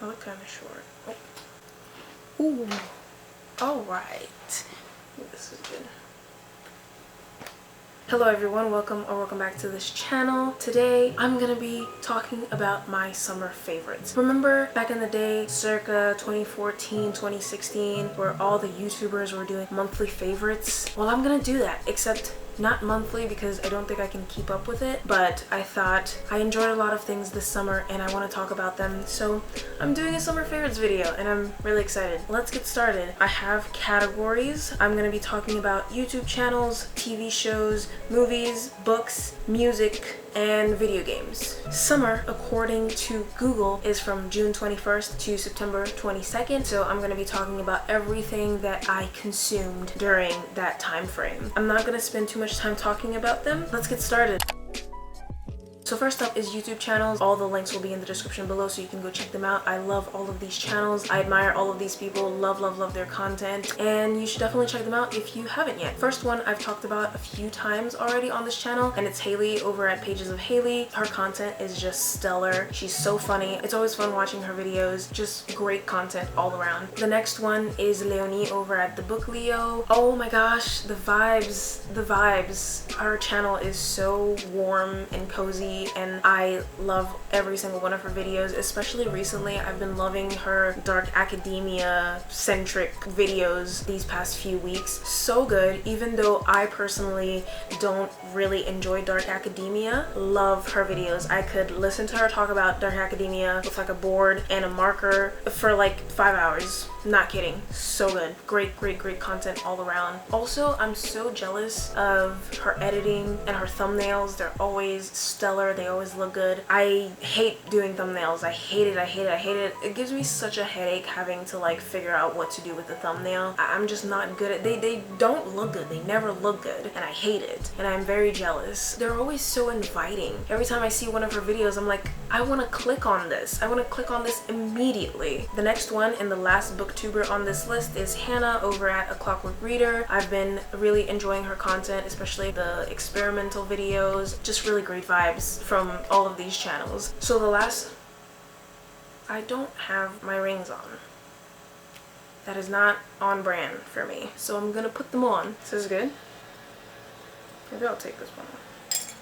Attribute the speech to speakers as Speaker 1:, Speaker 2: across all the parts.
Speaker 1: I look kind of short. Oh. Ooh. Alright. This is good. Hello everyone, welcome back to this channel. Today I'm gonna be talking about my summer favorites. Remember back in the day, circa 2014, 2016, where all the YouTubers were doing monthly favorites? Well, I'm gonna do that, except not monthly because I don't think I can keep up with it, but I thought I enjoyed a lot of things this summer and I want to talk about them, so I'm doing a summer favorites video and I'm really excited. Let's get started. I have categories. I'm going to be talking about YouTube channels, TV shows, movies, books, music, and video games. Summer, according to Google, is from June 21st to September 22nd, so I'm going to be talking about everything that I consumed during that time frame. I'm not going to spend too much time talking about them. Let's get started. So first up is YouTube channels. All the links will be in the description below so you can go check them out. I love all of these channels. I admire all of these people. Love their content. And you should definitely check them out if you haven't yet. First one I've talked about a few times already on this channel, and it's Hayley over at Pages of Hayley. Her content is just stellar. She's so funny. It's always fun watching her videos. Just great content all around. The next one is Leonie over at The Book Leo. Oh my gosh, the vibes. Her channel is so warm and cozy, and I love every single one of her videos. Especially recently, I've been loving her dark academia centric videos these past few weeks. So good. Even though I personally don't really enjoy dark academia, love her videos. I could listen to her talk about dark academia with like a board and a marker for like 5 hours. Not kidding. So good. Great content all around. Also, I'm so jealous of her editing and her thumbnails. They're always stellar. They always look good. I hate doing thumbnails. I hate it. It gives me such a headache having to like figure out what to do with the thumbnail. I'm just not good at they don't look good. They never look good, and I hate it. And I'm very jealous. They're always so inviting. Every time I see one of her videos, I'm like, I want to click on this. I want to click on this immediately. The next one and the last booktuber on this list is Hannah over at A Clockwork Reader. I've been really enjoying her content, especially the experimental videos. Just really great vibes from all of these channels. So the last, I don't have my rings on. That is not on brand for me. So I'm gonna put them on. This is good. Maybe I'll take this one off.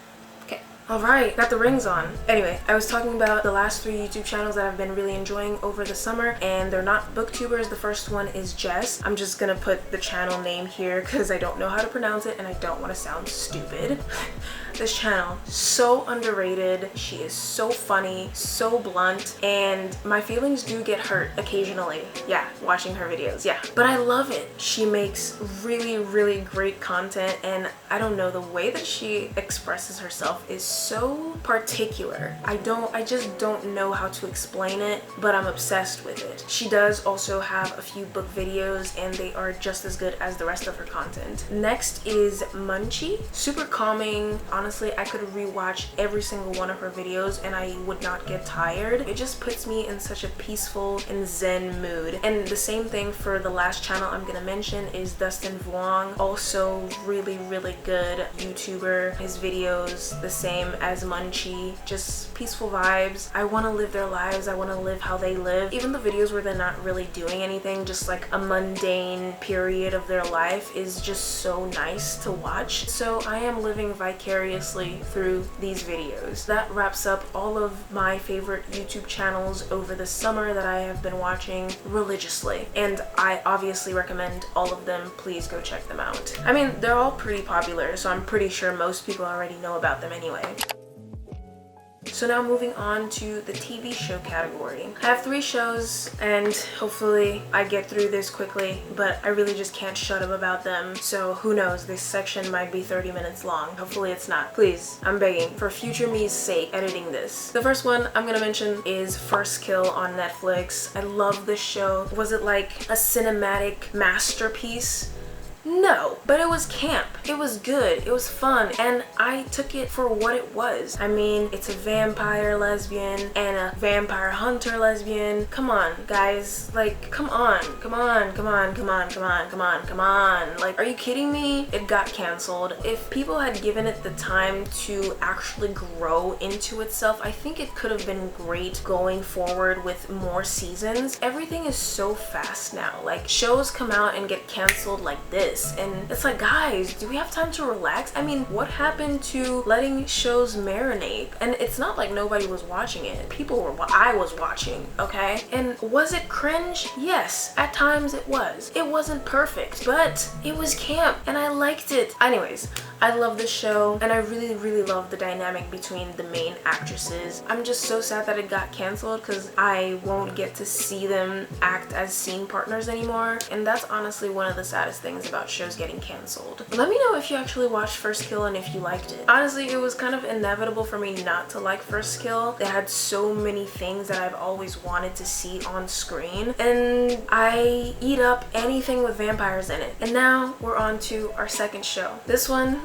Speaker 1: Okay. Alright, got the rings on. Anyway, I was talking about the last 3 YouTube channels that I've been really enjoying over the summer, and they're not booktubers. The first one is Jess. I'm just gonna put the channel name here because I don't know how to pronounce it and I don't want to sound stupid. This channel, so underrated. She is so funny, so blunt, and my feelings do get hurt occasionally. Yeah, watching her videos, yeah. But I love it. She makes really great content, and I don't know, the way that she expresses herself is so particular. I just don't know how to explain it, but I'm obsessed with it. She does also have a few book videos, and they are just as good as the rest of her content. Next is bunchhh. Super calming. Honestly, I could rewatch every single one of her videos and I would not get tired. It just puts me in such a peaceful and zen mood. And the same thing for the last channel I'm gonna mention is Dustin Vuong. Also really good YouTuber. His videos the same as bunchhh. Just peaceful vibes. I want to live their lives. I want to live how they live. Even the videos where they're not really doing anything, just like a mundane period of their life, is just so nice to watch. So I am living vicariously through these videos. That wraps up all of my favorite YouTube channels over the summer that I have been watching religiously, and I obviously recommend all of them. Please go check them out. I mean, they're all pretty popular, so I'm pretty sure most people already know about them anyway. So now moving on to the TV show category. I have 3 shows and hopefully I get through this quickly, but I really just can't shut up about them. So who knows, this section might be 30 minutes long. Hopefully it's not. Please, I'm begging, for future me's sake, editing this. The first one I'm gonna mention is First Kill on Netflix. I love this show. Was it like a cinematic masterpiece? No, but it was camp. It was good. It was fun. And I took it for what it was. I mean, it's a vampire lesbian and a vampire hunter lesbian. Come on, guys. Like, come on. Come on. Come on. Come on. Come on. Come on. Come on. Like, are you kidding me? It got canceled. If people had given it the time to actually grow into itself, I think it could have been great going forward with more seasons. Everything is so fast now. Like, shows come out and get canceled like this. And it's like, guys, do we have time to relax? I mean, what happened to letting shows marinate? And it's not like nobody was watching it. People were, I was watching, okay? And was it cringe? Yes, at times it was. It wasn't perfect, but it was camp and I liked it. Anyways, I love this show and I really, really love the dynamic between the main actresses. I'm just so sad that it got canceled because I won't get to see them act as scene partners anymore. And that's honestly one of the saddest things about shows getting canceled. Let me know if you actually watched First Kill and if you liked it. Honestly, it was kind of inevitable for me not to like First Kill. It had so many things that I've always wanted to see on screen, and I eat up anything with vampires in it. And now we're on to our second show. This one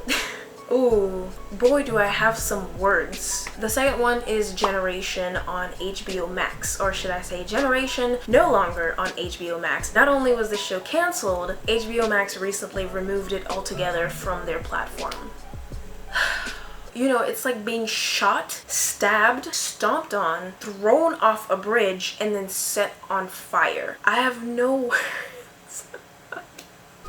Speaker 1: ooh, boy do I have some words. The second one is Generation on HBO Max, or should I say Generation no longer on HBO Max. Not only was the show canceled, HBO Max recently removed it altogether from their platform. You know, it's like being shot, stabbed, stomped on, thrown off a bridge, and then set on fire. I have no words.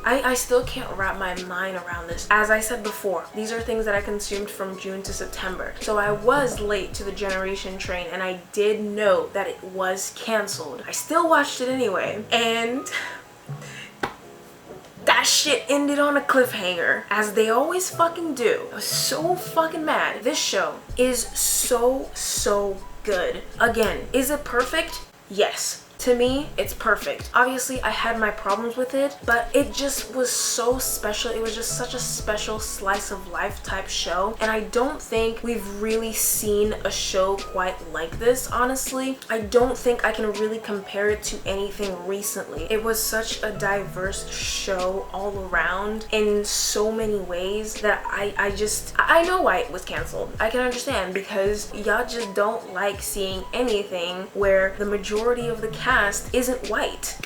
Speaker 1: I still can't wrap my mind around this. As I said before, these are things that I consumed from June to September. So I was late to the Generation train and I did know that it was canceled. I still watched it anyway. And that shit ended on a cliffhanger, as they always fucking do. I was so fucking mad. This show is so good. Again, is it perfect? Yes. To me, it's perfect. Obviously, I had my problems with it, but it just was so special. It was just such a special slice of life type show. And I don't think we've really seen a show quite like this, honestly. I don't think I can really compare it to anything recently. It was such a diverse show all around in so many ways that I know why it was canceled. I can understand, because y'all just don't like seeing anything where the majority of the cast isn't white.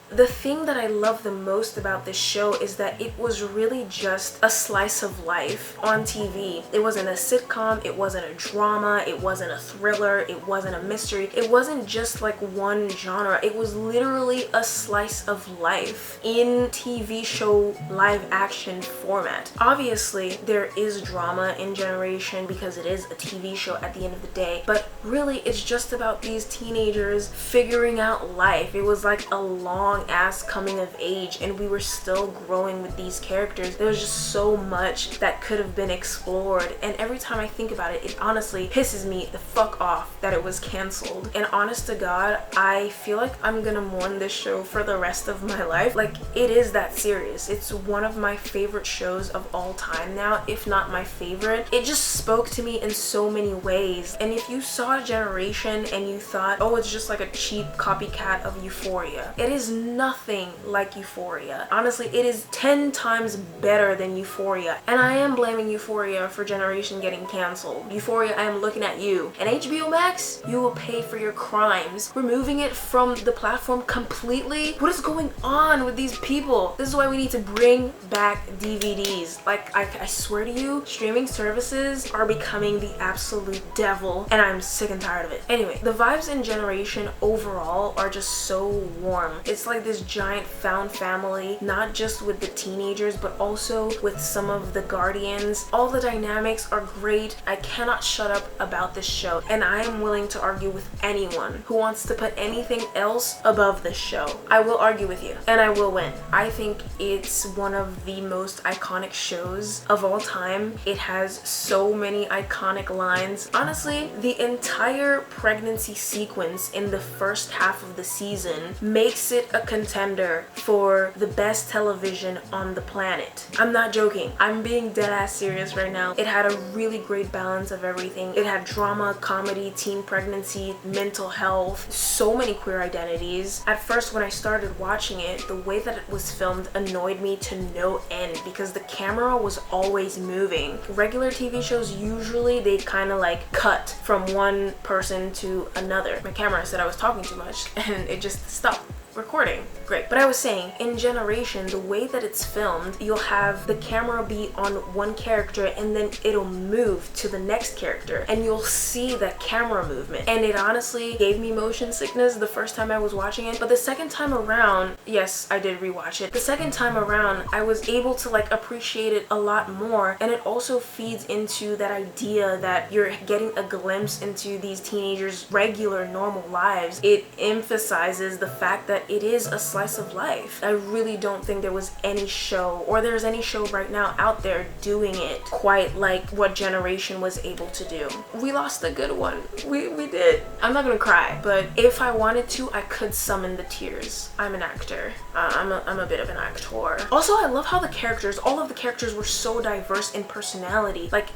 Speaker 1: The thing that I love the most about this show is that it was really just a slice of life on TV. It wasn't a sitcom, it wasn't a drama, it wasn't a thriller, it wasn't a mystery. It wasn't just like one genre. It was literally a slice of life in TV show live action format. Obviously, there is drama in Generation because it is a TV show at the end of the day, but really it's just about these teenagers figuring out life. It was like a long ass coming of age and we were still growing with these characters. There was just so much that could have been explored, and every time I think about it, it honestly pisses me the fuck off that it was canceled. And honest to God, I feel like I'm gonna mourn this show for the rest of my life. Like, it is that serious. It's one of my favorite shows of all time now, if not my favorite. It just spoke to me in so many ways. And if you saw Generation and you thought, oh, it's just like a cheap copycat of Euphoria, it is nothing like Euphoria. Honestly, it is 10 times better than Euphoria. And I am blaming Euphoria for Generation getting canceled. Euphoria, I am looking at you. And HBO Max, you will pay for your crimes. Removing it from the platform completely? What is going on with these people? This is why we need to bring back DVDs. Like, I swear to you, streaming services are becoming the absolute devil, and I'm sick and tired of it. Anyway, the vibes in Generation overall are just so warm. It's like this giant found family, not just with the teenagers but also with some of the guardians. All the dynamics are great. I cannot shut up about this show, and I am willing to argue with anyone who wants to put anything else above this show. I will argue with you and I will win. I think it's one of the most iconic shows of all time. It has so many iconic lines. Honestly, the entire pregnancy sequence in the first half of the season makes it a contender for the best television on the planet. I'm not joking. I'm being dead ass serious right now. It had a really great balance of everything. It had drama, comedy, teen pregnancy, mental health, so many queer identities. At first when I started watching it, the way that it was filmed annoyed me to no end because the camera was always moving. Regular TV shows, usually they kind of like cut from one person to another. My camera said I was talking too much and it just stopped recording. Great. But I was saying, in Generation, the way that it's filmed, you'll have the camera be on one character and then it'll move to the next character and you'll see that camera movement. And it honestly gave me motion sickness the first time I was watching it. But the second time around, yes, I did rewatch it. The second time around, I was able to like appreciate it a lot more. And it also feeds into that idea that you're getting a glimpse into these teenagers' regular, normal lives. It emphasizes the fact that it is a slice of life. I really don't think there was any show, or there's any show right now out there doing it quite like what Generation was able to do. We lost a good one. We did. I'm not gonna cry, but if I wanted to, I could summon the tears. I'm an actor. I'm a bit of an actor. Also, I love how the characters, all of the characters were so diverse in personality. Like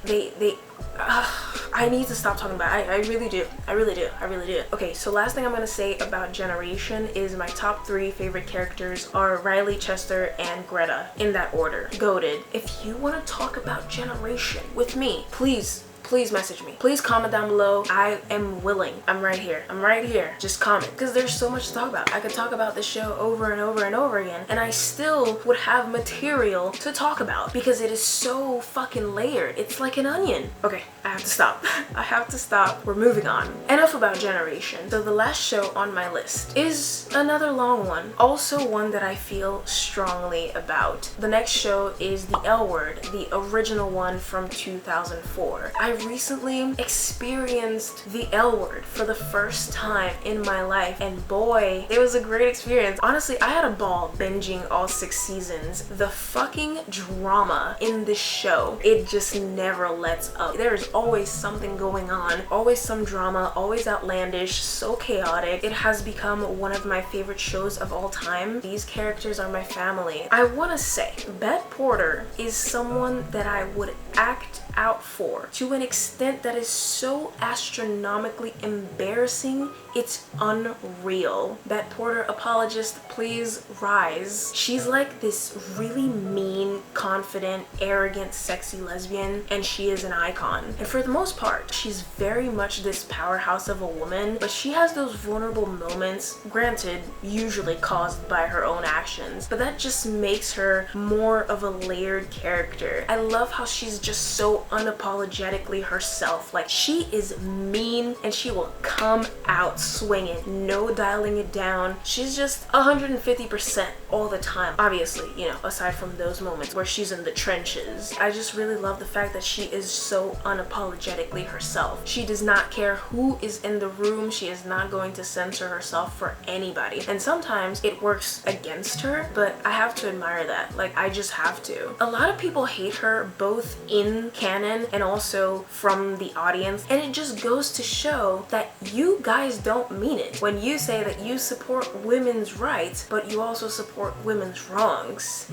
Speaker 1: I need to stop talking about it. I really do. I really do. Okay, so last thing I'm gonna say about Generation is my top 3 favorite characters are Riley, Chester, and Greta, in that order. Goated. If you want to talk about Generation with me, please message me. Please comment down below. I am willing. I'm right here. Just comment, because there's so much to talk about. I could talk about this show over and over and over again and I still would have material to talk about because it is so fucking layered. It's like an onion. Okay, I have to stop. I have to stop. We're moving on. Enough about Generation. So the last show on my list is another long one. Also one that I feel strongly about. The next show is The L Word, the original one from 2004. I recently experienced The L Word for the first time in my life, and boy, it was a great experience. Honestly, I had a ball binging all 6 seasons. The fucking drama in this show, it just never lets up. There is always something going on, always some drama, always outlandish, so chaotic. It has become one of my favorite shows of all time. These characters are my family. I want to say Bette Porter is someone that I would act out for to an extent that is so astronomically embarrassing, it's unreal. Bette Porter apologist, please rise. She's like this really mean, confident, arrogant, sexy lesbian, and she is an icon. And for the most part, she's very much this powerhouse of a woman, but she has those vulnerable moments, granted, usually caused by her own actions, but that just makes her more of a layered character. I love how she's just so unapologetically herself. Like, she is mean and she will come out swinging, no dialing it down. She's just 150% all the time. Obviously, you know, aside from those moments where she's in the trenches. I just really love the fact that she is so unapologetically herself. She does not care who is in the room. She is not going to censor herself for anybody. And sometimes it works against her, but I have to admire that. Like, I just have to. A lot of people hate her, both in canon and also from the audience, and it just goes to show that you guys don't mean it when you say that you support women's rights but you also support women's wrongs.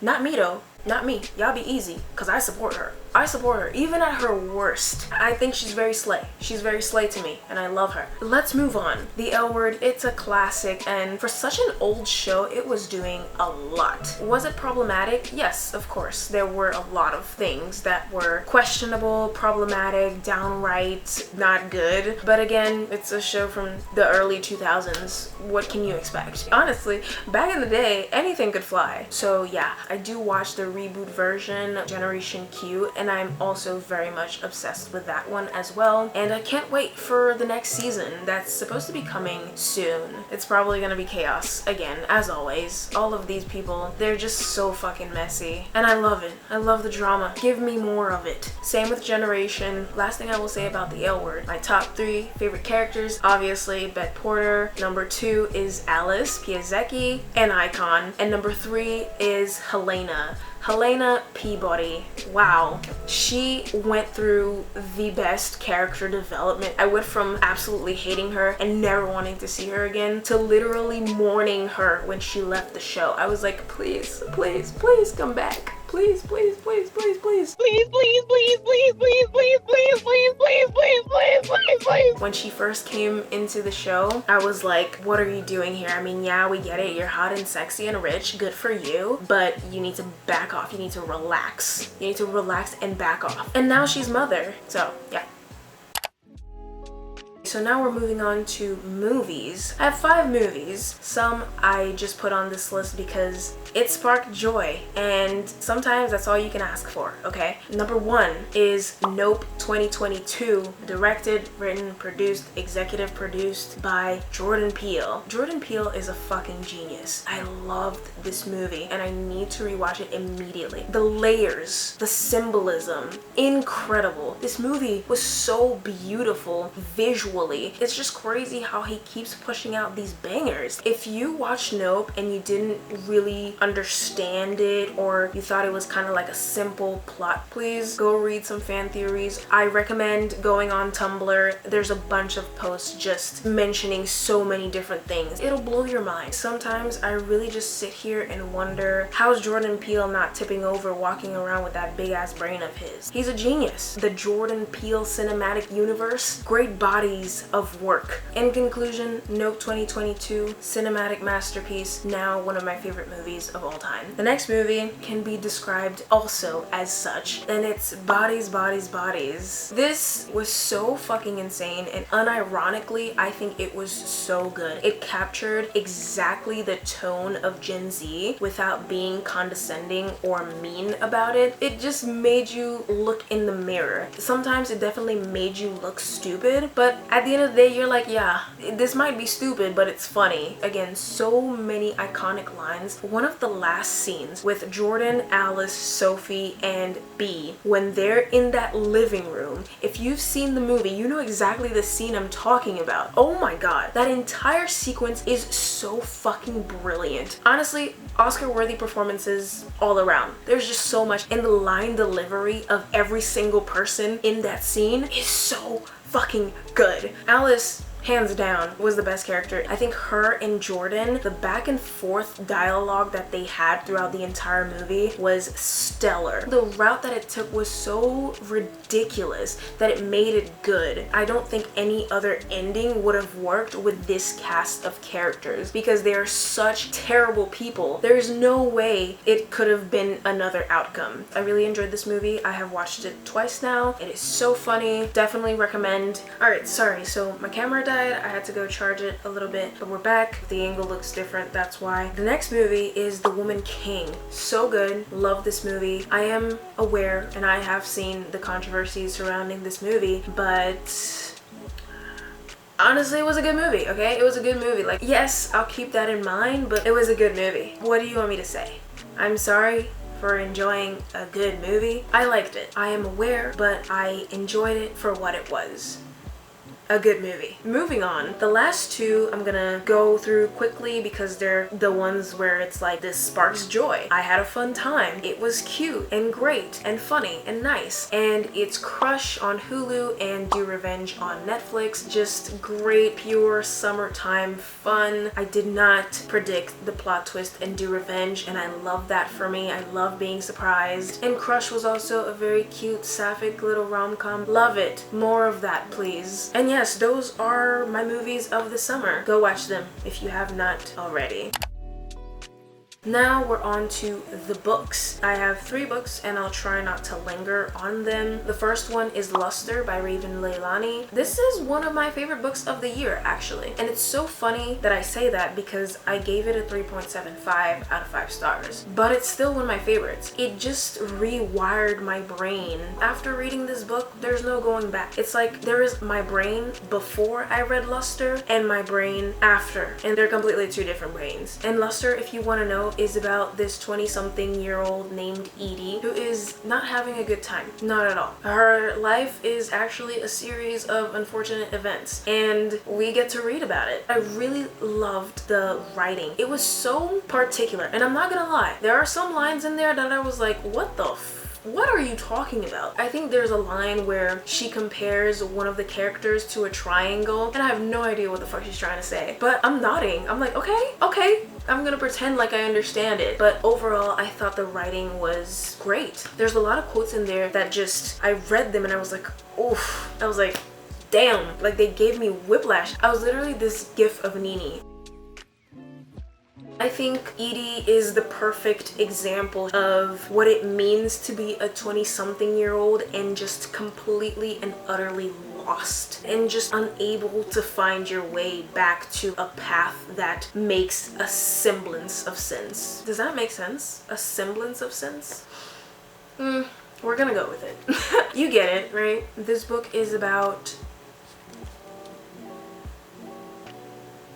Speaker 1: Not me though. Not me. Y'all be easy, because I support her. I support her, even at her worst. I think she's very slay. She's very slay to me, and I love her. Let's move on. The L Word, it's a classic, and for such an old show, it was doing a lot. Was it problematic? Yes, of course. There were a lot of things that were questionable, problematic, downright not good. But again, it's a show from the early 2000s. What can you expect? Honestly, back in the day, anything could fly. So yeah, I do watch the reboot version, Generation Q, and I'm also very much obsessed with that one as well. And I can't wait for the next season that's supposed to be coming soon. It's probably gonna be chaos again, as always. All of these people, they're just so fucking messy, and I love it. I love the drama. Give me more of it. Same with Generation. Last thing I will say about the L Word, my top 3 favorite characters, obviously Bette Porter. Number 2 is Alice Piasecki, an icon, and number 3 is Helena. Helena Peabody. Wow. She went through the best character development. I went from absolutely hating her and never wanting to see her again to literally mourning her when she left the show. I was like, please, please, please come back. Please, please, please, please, please. Please, please, please, please, please, please, please, please, please, please, please, please, please. When she first came into the show, I was like, what are you doing here? I mean, yeah, we get it. You're hot and sexy and rich. Good for you. But you need to back off. You need to relax. You need to relax and back off. And now she's mother. So, yeah. So now we're moving on to movies. I have 5 movies. Some I just put on this list because it sparked joy, and sometimes that's all you can ask for, okay? Number 1 is Nope 2022, directed, written, produced, executive produced by Jordan Peele. Jordan Peele is a fucking genius. I loved this movie and I need to rewatch it immediately. The layers, the symbolism, incredible. This movie was so beautiful visually. It's just crazy how he keeps pushing out these bangers. If you watch Nope and you didn't really understand it, or you thought it was kind of like a simple plot, please go read some fan theories. I recommend going on Tumblr. There's a bunch of posts just mentioning so many different things. It'll blow your mind. Sometimes I really just sit here and wonder, how's Jordan Peele not tipping over walking around with that big ass brain of his? He's a genius. The Jordan Peele cinematic universe, great bodies of work. In conclusion, Nope 2022, cinematic masterpiece, now one of my favorite movies of all time. The next movie can be described also as such, and it's Bodies, Bodies, Bodies. This was so fucking insane, and unironically, I think it was so good. It captured exactly the tone of Gen Z without being condescending or mean about it. It just made you look in the mirror. Sometimes it definitely made you look stupid, but at the end of the day, you're like, yeah, this might be stupid, but it's funny. Again, so many iconic lines. One of the last scenes with Jordan, Alice, Sophie, and B, when they're in that living room, if you've seen the movie, you know exactly the scene I'm talking about. Oh my god, that entire sequence is so fucking brilliant. Honestly, Oscar-worthy performances all around. There's just so much, and the line delivery of every single person in that scene is so fucking good. Alice, hands down, was the best character. I think her and Jordan, the back and forth dialogue that they had throughout the entire movie was stellar. The route that it took was so ridiculous that it made it good. I don't think any other ending would have worked with this cast of characters because they are such terrible people. There's no way it could have been another outcome. I really enjoyed this movie. I have watched it twice now. It is so funny. Definitely recommend. Alright, sorry, so my camera died. I had to go charge it a little bit, but we're back. The angle looks different, that's why. The next movie is The Woman King. So good. Love this movie. I am aware and I have seen the controversies surrounding this movie, but honestly, it was a good movie, okay? It was a good movie. Like, yes, I'll keep that in mind, but it was a good movie. What do you want me to say? I'm sorry for enjoying a good movie. I liked it. I am aware, but I enjoyed it for what it was. A good movie. Moving on, the last 2 I'm gonna go through quickly because they're the ones where it's like, this sparks joy. I had a fun time. It was cute and great and funny and nice. And it's Crush on Hulu and Do Revenge on Netflix. Just great, pure summertime fun. I did not predict the plot twist in Do Revenge, and I love that for me. I love being surprised. And Crush was also a very cute, sapphic little rom-com. Love it. More of that, please. And yes, those are my movies of the summer. Go watch them if you have not already. Now we're on to the books. I have 3 books and I'll try not to linger on them. The first one is Luster by Raven Leilani. This is one of my favorite books of the year, actually. And it's so funny that I say that because I gave it a 3.75 out of 5 stars. But it's still one of my favorites. It just rewired my brain. After reading this book, there's no going back. It's like there is my brain before I read Luster and my brain after. And they're completely 2 different brains. And Luster, if you want to know, video is about this 20-something-year-old named Edie who is not having a good time. Not at all. Her life is actually a series of unfortunate events, and we get to read about it. I really loved the writing. It was so particular, and I'm not gonna lie, there are some lines in there that I was like, what are you talking about? I think there's a line where she compares one of the characters to a triangle, and I have no idea what the fuck she's trying to say, but I'm nodding. I'm like, okay, I'm gonna pretend like I understand it. But overall, I thought the writing was great. There's a lot of quotes in there that just, I read them and I was like, oof. I was like, damn, like they gave me whiplash. I was literally this gif of Nini. I think Edie is the perfect example of what it means to be a 20-something-year-old and just completely and utterly lost and just unable to find your way back to a path that makes a semblance of sense. Does that make sense? A semblance of sense? We're gonna go with it. You get it, right? This book is about...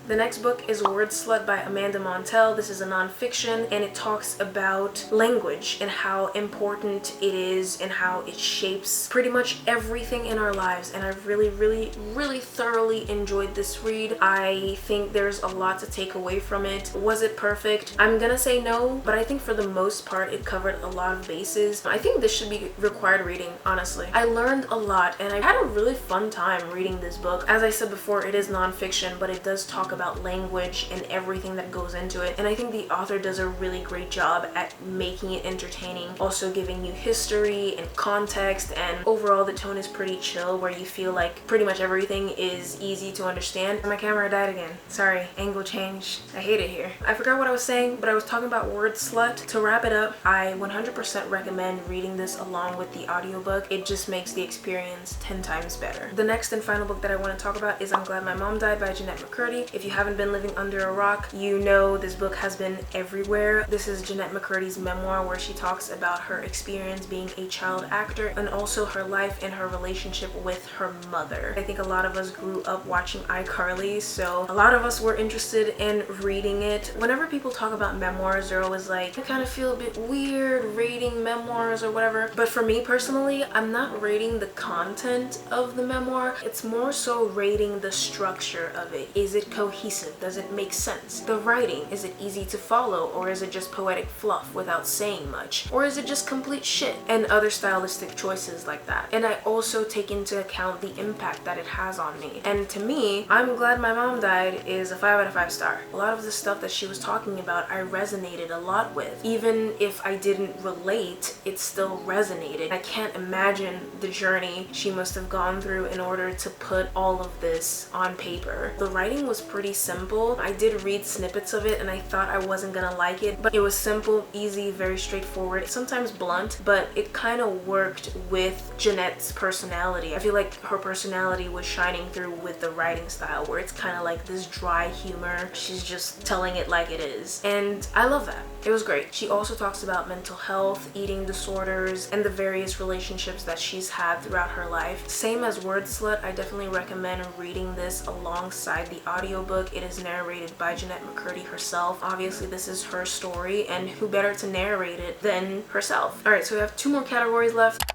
Speaker 1: The next book is Word Slut by Amanda Montell. This is a nonfiction, and it talks about language and how important it is and how it shapes pretty much everything in our lives. And I really thoroughly enjoyed this read. I think there's a lot to take away from it. Was it perfect? I'm gonna say no, but I think for the most part it covered a lot of bases. I think this should be required reading, honestly. I learned a lot, and I had a really fun time reading this book. As I said before, it is nonfiction, but it does talk about language and everything that goes into it, and I think the author does a really great job at making it entertaining, also giving you history and context, and overall the tone is pretty chill where you feel like pretty much everything is easy to understand. My camera died again. Sorry, angle change. I hate it here. I forgot what I was saying, but I was talking about Word Slut. To wrap it up, I 100% recommend reading this along with the audiobook. It just makes the experience 10 times better. The next and final book that I want to talk about is I'm Glad My Mom Died by Jeanette McCurdy. If you haven't been living under a rock, you know this book has been everywhere. This is Jeanette McCurdy's memoir where she talks about her experience being a child actor and also her life and her relationship with her mother. I think a lot of us grew up watching iCarly, so a lot of us were interested in reading it. Whenever people talk about memoirs, they're always like, I kind of feel a bit weird rating memoirs or whatever. But for me personally, I'm not rating the content of the memoir. It's more so rating the structure of it. Is it cohesive? Does it make sense? The writing, is it easy to follow, or is it just poetic fluff without saying much? Or is it just complete shit? And other stylistic choices like that. And I also take into account the impact that it has on me. And to me, I'm Glad My Mom Died is a 5 out of 5 star. A lot of the stuff that she was talking about, I resonated a lot with. Even if I didn't relate, it still resonated. I can't imagine the journey she must have gone through in order to put all of this on paper. The writing was pretty simple. I did read snippets of it and I thought I wasn't gonna like it, but it was simple, easy, very straightforward, sometimes blunt, but it kind of worked with Jeanette's personality. I feel like her personality was shining through with the writing style, where it's kind of like this dry humor. She's just telling it like it is, and I love that. It was great. She also talks about mental health, eating disorders, and the various relationships that she's had throughout her life. Same as Word Slut, I definitely recommend reading this alongside the audiobook. It is narrated by Jeanette McCurdy herself. Obviously, this is her story, and who better to narrate it than herself? Alright, so we have 2 more categories left.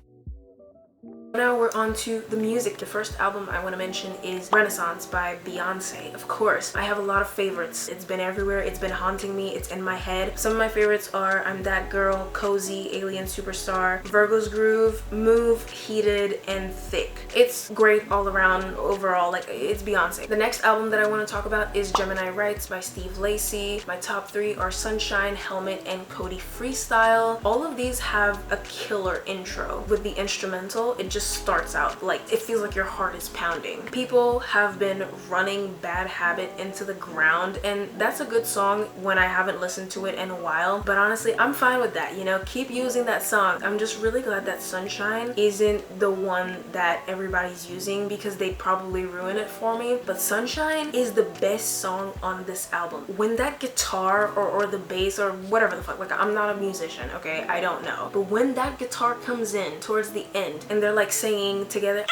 Speaker 1: Now we're on to the music. The first album I want to mention is Renaissance by Beyonce. Of course, I have a lot of favorites. It's been everywhere. It's been haunting me. It's in my head. Some of my favorites are I'm That Girl, Cozy, Alien Superstar, Virgo's Groove, Move, Heated, and Thick. It's great all around overall. Like, it's Beyonce. The next album that I want to talk about is Gemini Rights by Steve Lacy. My top 3 are Sunshine, Helmet, and Cody Freestyle. All of these have a killer intro. With the instrumental, it just starts out like it feels like your heart is pounding. People have been running Bad Habit into the ground, and that's a good song when I haven't listened to it in a while, but honestly I'm fine with that, you know, keep using that song. I'm just really glad that Sunshine isn't the one that everybody's using because they probably ruin it for me, but Sunshine is the best song on this album. When that guitar or the bass or whatever the fuck, like, I'm not a musician, okay, I don't know, but when that guitar comes in towards the end and they're like singing together,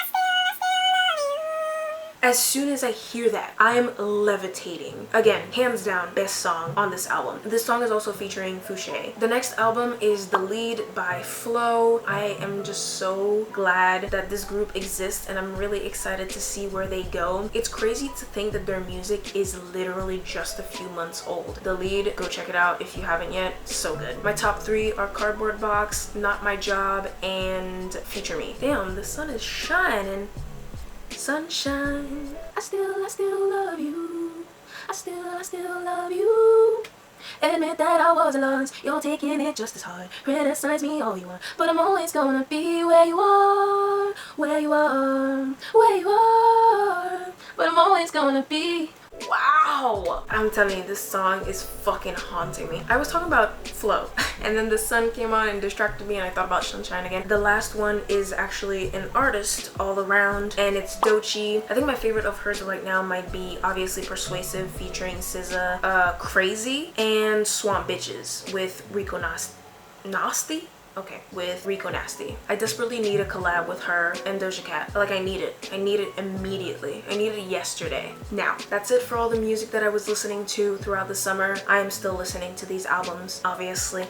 Speaker 1: As soon as I hear that, I am levitating. Again, hands down, best song on this album. This song is also featuring Fouché. The next album is The Lead by Flo. I am just so glad that this group exists, and I'm really excited to see where they go. It's crazy to think that their music is literally just a few months old. The Lead, go check it out if you haven't yet. So good. My top 3 are Cardboard Box, Not My Job, and Future Me. Damn, the sun is shining. Sunshine. I still love you. I still love you. Admit that I was lost. You're taking it just as hard. Criticize me all you want, but I'm always gonna be where you are, where you are, where you are. But I'm always gonna be. Wow! I'm telling you, this song is fucking haunting me. I was talking about Flo, and then the sun came on and distracted me, and I thought about Sunshine again. The last one is actually an artist all around, and it's Doechii. I think my favorite of hers right now might be obviously Persuasive featuring SZA, Crazy, and Swamp Bitches with Rico Nasty? Okay, with Rico Nasty. I desperately need a collab with her and Doja Cat. Like, I need it. I need it immediately. I need it yesterday. Now, that's it for all the music that I was listening to throughout the summer. I am still listening to these albums, obviously.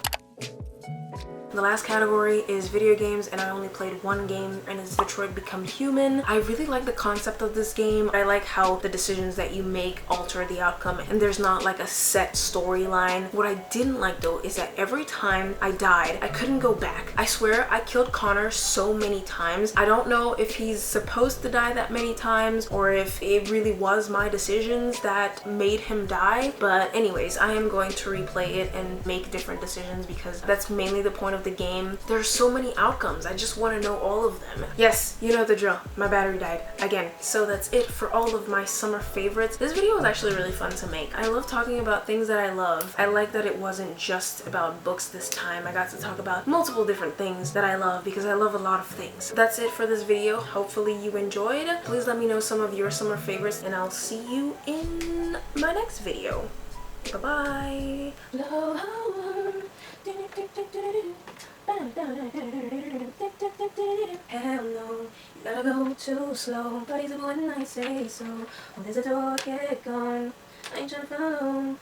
Speaker 1: The last category is video games, and I only played one game, and it's Detroit Become Human. I really like the concept of this game. I like how the decisions that you make alter the outcome, and there's not like a set storyline. What I didn't like though is that every time I died, I couldn't go back. I swear I killed Connor so many times. I don't know if he's supposed to die that many times or if it really was my decisions that made him die. But anyways, I am going to replay it and make different decisions because that's mainly the point of the game. There's so many outcomes. I just want to know all of them. Yes, you know the drill. My battery died again. So that's it for all of my summer favorites. This video was actually really fun to make. I love talking about things that I love. I like that it wasn't just about books this time. I got to talk about multiple different things that I love because I love a lot of things. That's it for this video. Hopefully you enjoyed. Please let me know some of your summer favorites, and I'll see you in my next video. Bye-bye. Hell no, you gotta go too slow. But it's when I say so. When there's a door, get gone. I ain't tryna follow.